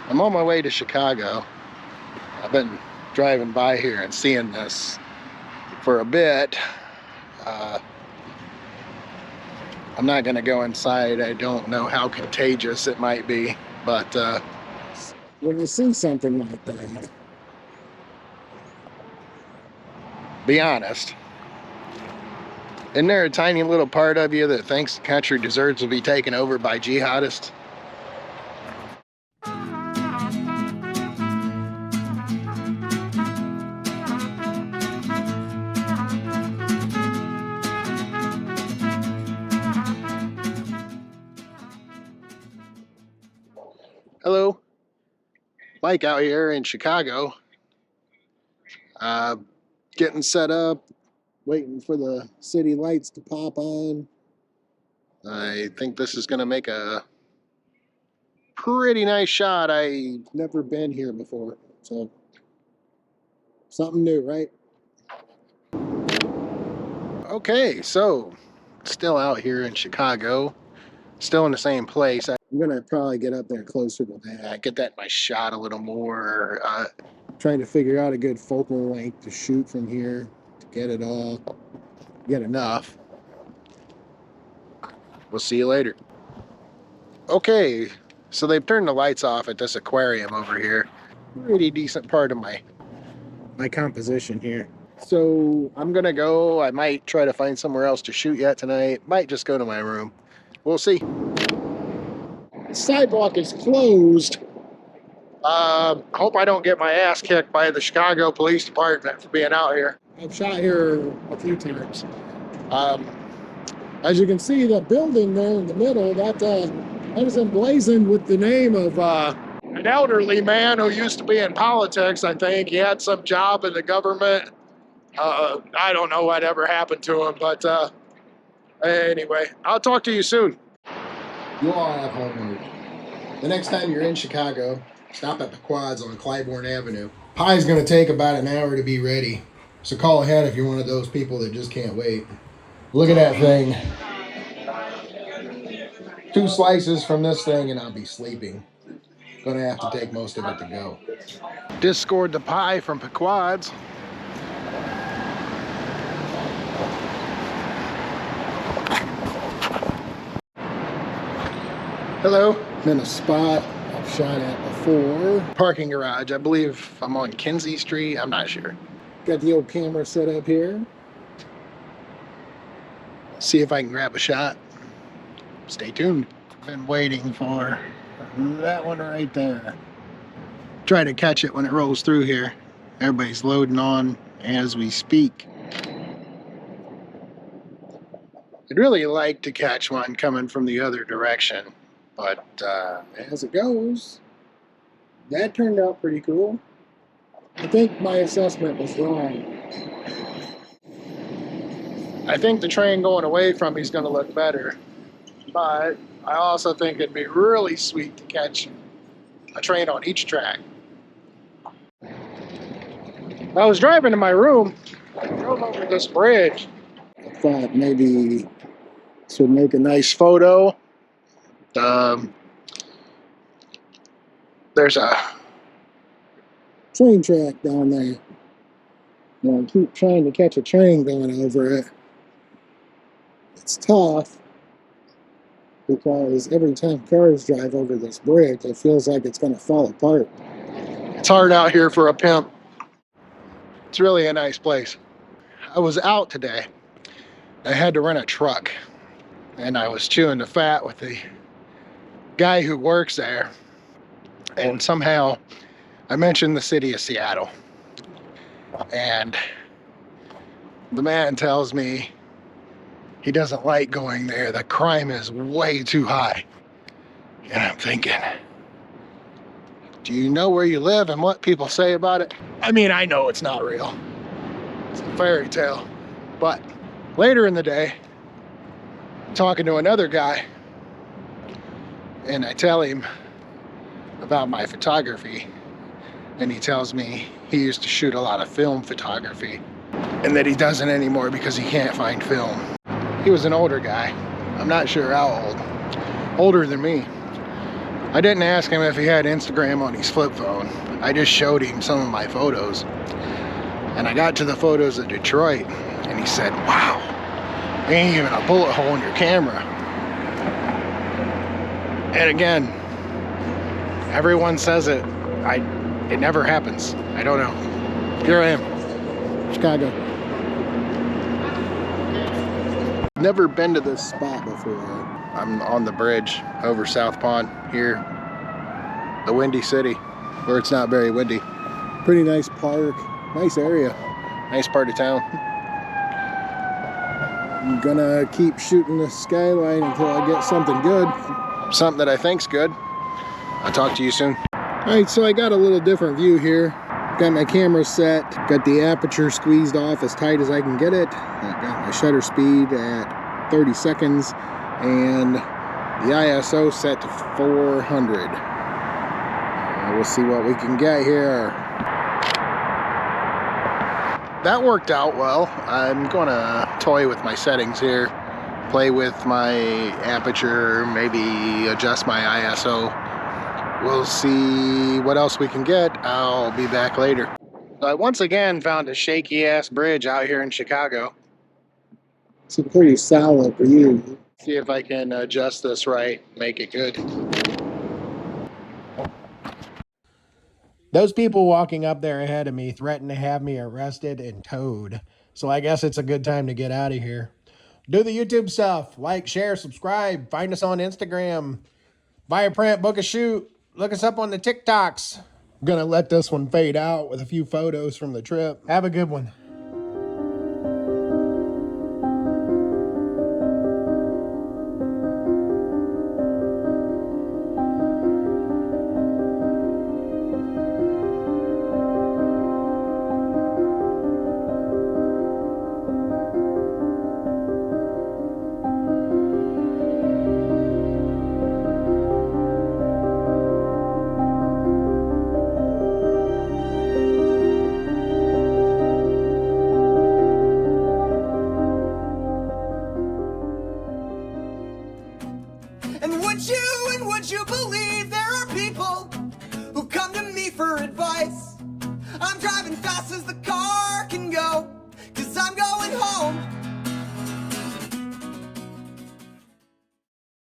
I'm on my way to Chicago. I've been driving by here and seeing this for a bit. I'm not going to go inside. I don't know how contagious it might be, but when you see something like that, be honest. Isn't there a tiny little part of you that thinks the country deserves to be taken over by jihadists? Hello, Mike out here in Chicago. Getting set up, waiting for the city lights to pop on. I think this is going to make a pretty nice shot. I've never been here before, so something new, right? Okay, so still out here in Chicago, still in the same place. I'm gonna probably get up there closer to that, get that in my shot a little more. Trying to figure out a good focal length to shoot from here to get it all, get enough. We'll see you later. Okay, so they've turned the lights off at this aquarium over here. Pretty decent part of my composition here. So I'm gonna go. I might try to find somewhere else to shoot yet tonight. Might just go to my room. We'll see. The sidewalk is closed. Hope I don't get my ass kicked by the Chicago Police Department for being out here. I've shot here a few times. As you can see, the building there in the middle, that is emblazoned with the name of an elderly man who used to be in politics, I think. He had some job in the government. I don't know what ever happened to him, but anyway, I'll talk to you soon. You all have homework. The next time you're in Chicago, stop at the Quads on Clybourne Avenue. Pie's going to take about an hour to be ready, so call ahead if you're one of those people that just can't wait. Look at that thing. 2 slices from this thing and I'll be sleeping. Gonna have to take most of it to go. Just scored the pie from Pequod's. Hello. I'm in a spot I've shot at before. Parking garage. I believe I'm on Kinsey Street. I'm not sure. Got the old camera set up here. See if I can grab a shot. Stay tuned. Been waiting for that one right there. Try to catch it when it rolls through here. Everybody's loading on as we speak. I'd really like to catch one coming from the other direction, but as it goes, that turned out pretty cool. I think my assessment was wrong. I think the train going away from me is going to look better, but I also think it'd be really sweet to catch a train on each track. I was driving to my room. I drove over this bridge. I thought maybe this would make a nice photo. There's a train track down there. I keep trying to catch a train going over it. It's tough because every time cars drive over this bridge, it feels like it's going to fall apart. It's hard out here for a pimp. It's really a nice place. I was out today. I had to rent a truck, and I was chewing the fat with the guy who works there, and somehow I mentioned the city of Seattle, and the man tells me he doesn't like going there. The crime is way too high. And I'm thinking, do you know where you live and what people say about it? I mean, I know it's not real. It's a fairy tale. But later in the day, I'm talking to another guy, and I tell him about my photography, and he tells me he used to shoot a lot of film photography and that he doesn't anymore because he can't find film. He was an older guy. I'm not sure how old. Older than me. I didn't ask him if he had Instagram on his flip phone. I just showed him some of my photos. And I got to the photos of Detroit, and he said, wow, there ain't even a bullet hole in your camera. And again, everyone says it. It never happens. I don't know. Here I am, Chicago. Never been to this spot before. I'm on the bridge over South Pond here, the Windy City, where it's not very windy. Pretty nice park, nice area, nice part of town. I'm gonna keep shooting the skyline until I get something good, something that I think's good. I'll talk to you soon. All right, so I got a little different view here. Got my camera set, got the aperture squeezed off as tight as I can get it. I got my shutter speed at 30 seconds and the ISO set to 400. We'll see what we can get here. That worked out well. I'm gonna toy with my settings here, play with my aperture, maybe adjust my ISO. We'll see what else we can get. I'll be back later. I once again found a shaky ass bridge out here in Chicago. It's a pretty solid view. See if I can adjust this right, make it good. Those people walking up there ahead of me threatened to have me arrested and towed. So I guess it's a good time to get out of here. Do the YouTube stuff. Like, share, subscribe. Find us on Instagram. Buy a print, book a shoot. Look us up on the TikToks. I'm gonna let this one fade out with a few photos from the trip. Have a good one.